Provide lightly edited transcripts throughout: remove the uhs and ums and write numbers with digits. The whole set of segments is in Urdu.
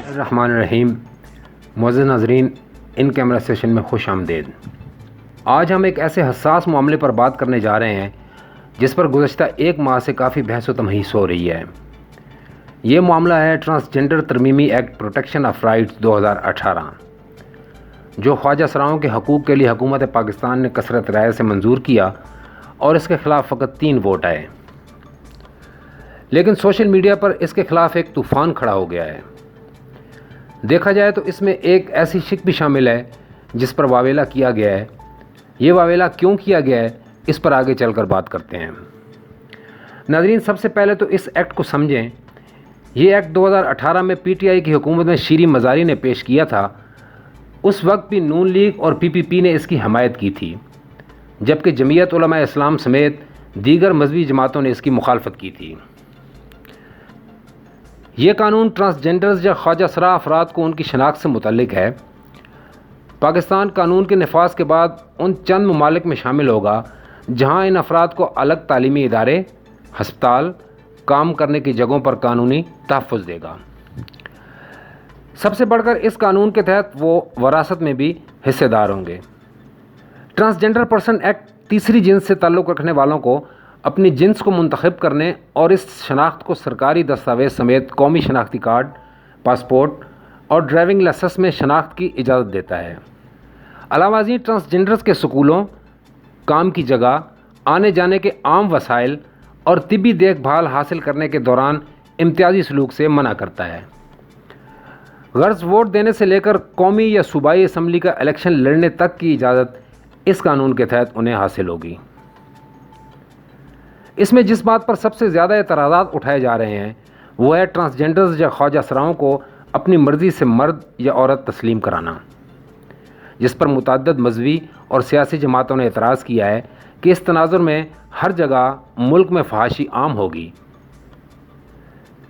الرحمن الرحیم۔ معزز ناظرین، ان کیمرہ سیشن میں خوش آمدید۔ آج ہم ایک ایسے حساس معاملے پر بات کرنے جا رہے ہیں جس پر گزشتہ ایک ماہ سے کافی بحث و تمہیص ہو رہی ہے۔ یہ معاملہ ہے ٹرانسجنڈر ترمیمی ایکٹ پروٹیکشن آف رائٹس 2018، جو خواجہ سراؤں کے حقوق کے لیے حکومت پاکستان نے کثرت رائے سے منظور کیا اور اس کے خلاف فقط 3 ووٹ آئے، لیکن سوشل میڈیا پر اس کے خلاف ایک طوفان کھڑا ہو گیا ہے۔ دیکھا جائے تو اس میں ایک ایسی شک بھی شامل ہے جس پر واویلا کیا گیا ہے۔ یہ واویلا کیوں کیا گیا ہے، اس پر آگے چل کر بات کرتے ہیں۔ ناظرین، سب سے پہلے تو اس ایکٹ کو سمجھیں۔ یہ ایکٹ 2018 میں پی ٹی آئی کی حکومت میں شیریں مزاری نے پیش کیا تھا۔ اس وقت بھی نون لیگ اور پی پی پی نے اس کی حمایت کی تھی، جبکہ جمعیت علماء اسلام سمیت دیگر مذہبی جماعتوں نے اس کی مخالفت کی تھی۔ یہ قانون ٹرانسجنڈرز یا خواجہ سرا افراد کو ان کی شناخت سے متعلق ہے۔ پاکستان قانون کے نفاذ کے بعد ان چند ممالک میں شامل ہوگا جہاں ان افراد کو الگ تعلیمی ادارے، ہسپتال، کام کرنے کی جگہوں پر قانونی تحفظ دے گا۔ سب سے بڑھ کر اس قانون کے تحت وہ وراثت میں بھی حصے دار ہوں گے۔ ٹرانسجنڈر پرسن ایکٹ تیسری جنس سے تعلق رکھنے والوں کو اپنی جنس کو منتخب کرنے اور اس شناخت کو سرکاری دستاویز سمیت قومی شناختی کارڈ، پاسپورٹ اور ڈرائیونگ لائسنس میں شناخت کی اجازت دیتا ہے۔ علاوہ ازیں ٹرانسجنڈرز کے سکولوں، کام کی جگہ، آنے جانے کے عام وسائل اور طبی دیکھ بھال حاصل کرنے کے دوران امتیازی سلوک سے منع کرتا ہے۔ غرض ووٹ دینے سے لے کر قومی یا صوبائی اسمبلی کا الیکشن لڑنے تک کی اجازت اس قانون کے تحت انہیں حاصل ہوگی۔ اس میں جس بات پر سب سے زیادہ اعتراضات اٹھائے جا رہے ہیں وہ ہے ٹرانسجنڈرز یا خواجہ سراؤں کو اپنی مرضی سے مرد یا عورت تسلیم کرانا، جس پر متعدد مذہبی اور سیاسی جماعتوں نے اعتراض کیا ہے کہ اس تناظر میں ہر جگہ ملک میں فحاشی عام ہوگی،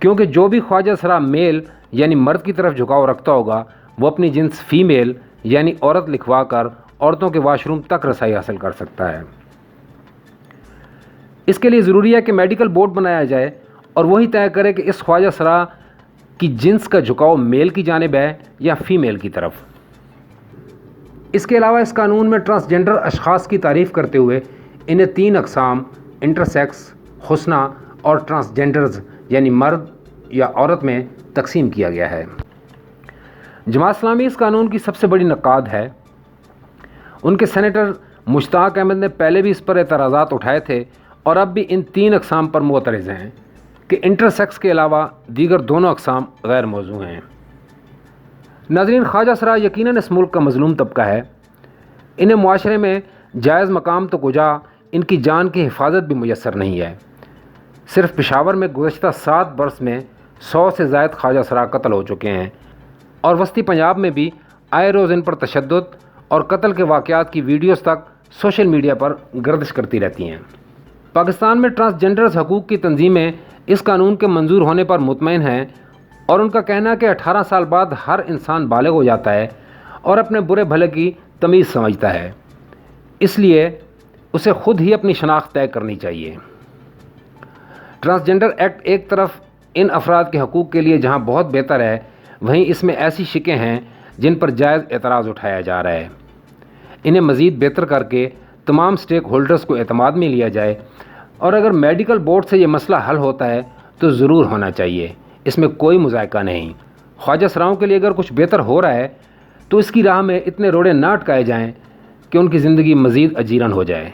کیونکہ جو بھی خواجہ سرا میل یعنی مرد کی طرف جھکاؤ رکھتا ہوگا وہ اپنی جنس فیمیل یعنی عورت لکھوا کر عورتوں کے واش روم تک رسائی حاصل کر سکتا ہے۔ اس کے لیے ضروری ہے کہ میڈیکل بورڈ بنایا جائے اور وہی طے کرے کہ اس خواجہ سرا کی جنس کا جھکاؤ میل کی جانب ہے یا فیمیل کی طرف۔ اس کے علاوہ اس قانون میں ٹرانسجنڈر اشخاص کی تعریف کرتے ہوئے انہیں 3 اقسام انٹرسیکس، حسنہ اور ٹرانسجنڈرز یعنی مرد یا عورت میں تقسیم کیا گیا ہے۔ جماعت اسلامی اس قانون کی سب سے بڑی نقاد ہے۔ ان کے سینیٹر مشتاق احمد نے پہلے بھی اس پر اعتراضات اٹھائے تھے اور اب بھی ان 3 اقسام پر معترض ہیں کہ انٹرسیکس کے علاوہ دیگر دونوں اقسام غیر موضوع ہیں۔ ناظرین، خواجہ سرا یقیناً اس ملک کا مظلوم طبقہ ہے۔ انہیں معاشرے میں جائز مقام تو کجا ان کی جان کی حفاظت بھی میسر نہیں ہے۔ صرف پشاور میں گزشتہ 7 برس میں 100 سے زائد خواجہ سرا قتل ہو چکے ہیں اور وسطی پنجاب میں بھی آئے روز ان پر تشدد اور قتل کے واقعات کی ویڈیوز تک سوشل میڈیا پر گردش کرتی رہتی ہیں۔ پاکستان میں ٹرانسجنڈرز حقوق کی تنظیمیں اس قانون کے منظور ہونے پر مطمئن ہیں اور ان کا کہنا ہے کہ 18 سال بعد ہر انسان بالغ ہو جاتا ہے اور اپنے برے بھلے کی تمیز سمجھتا ہے، اس لیے اسے خود ہی اپنی شناخت طے کرنی چاہیے۔ ٹرانسجنڈر ایکٹ ایک طرف ان افراد کے حقوق کے لیے جہاں بہت بہتر ہے، وہیں اس میں ایسی شکیں ہیں جن پر جائز اعتراض اٹھایا جا رہا ہے۔ انہیں مزید بہتر کر کے تمام سٹیک ہولڈرز کو اعتماد میں لیا جائے اور اگر میڈیکل بورڈ سے یہ مسئلہ حل ہوتا ہے تو ضرور ہونا چاہیے، اس میں کوئی مذائقہ نہیں۔ خواجہ سراؤں کے لیے اگر کچھ بہتر ہو رہا ہے تو اس کی راہ میں اتنے روڑے نہ اٹکائے جائیں کہ ان کی زندگی مزید اجیرن ہو جائے۔